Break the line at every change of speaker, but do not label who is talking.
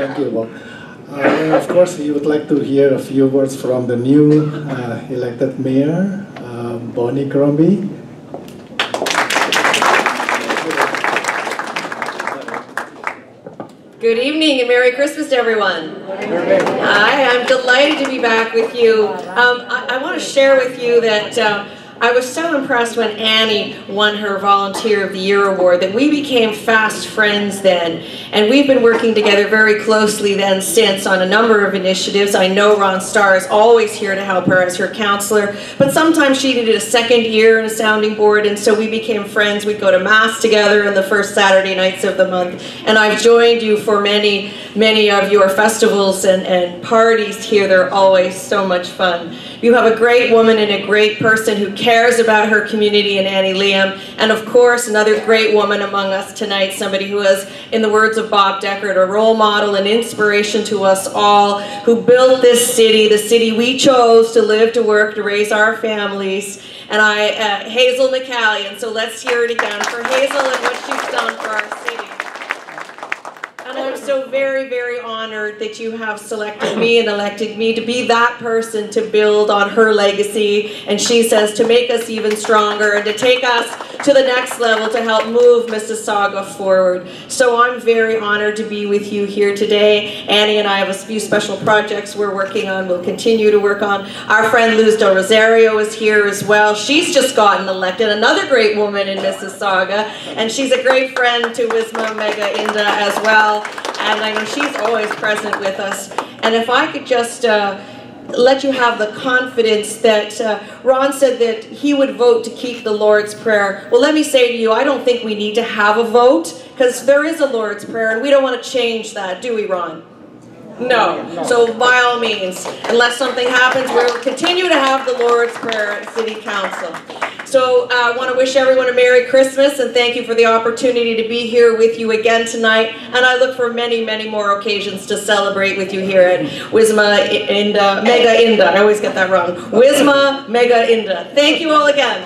Thank you, Bob. Of course, you would like to hear a few words from the new elected mayor, Bonnie Crombie.
Good evening and Merry Christmas to everyone. Hi, I'm delighted to be back with you. I want to share with you that I was so impressed when Annie won her Volunteer of the Year award that we became fast friends then. And we've been working together very closely then since on a number of initiatives. I know Ron Starr is always here to help her as her counselor, but sometimes she needed a second year in a sounding board, and so we became friends. We'd go to Mass together on the first Saturday nights of the month, and I've joined you for many of your festivals and parties here. They're always so much fun. You have a great woman and a great person who cares about her community in Annie Liam, and of course another great woman among us tonight, somebody who is, in the words of Bob Deckard, a role model and inspiration to us all, who built this city, the city we chose to live, to work, to raise our families, and Hazel McCallion. So let's hear it again for Hazel and what she's done for our city. And I'm so very honored that you have selected me and elected me to be that person to build on her legacy, and she says to make us even stronger and to take us to the next level to help move Mississauga forward. So I'm very honored to be with you here today. Annie and I have a few special projects we're working on, we'll continue to work on. Our friend Luz Del Rosario is here as well. She's just gotten elected, another great woman in Mississauga, and she's a great friend to Wisma Mega Inda as well. And I know she's always present with us. And if I could just let you have the confidence that Ron said that he would vote to keep the Lord's Prayer. Well, let me say to you, I don't think we need to have a vote, because there is a Lord's Prayer, and we don't want to change that, do we, Ron? No. So by all means, unless something happens, we'll continue to have the Lord's Prayer at City Council. So I want to wish everyone a Merry Christmas, and thank you for the opportunity to be here with you again tonight. And I look for many more occasions to celebrate with you here at Wisma Inda, Mega Inda. I always get that wrong. Wisma Mega Inda. Thank you all again.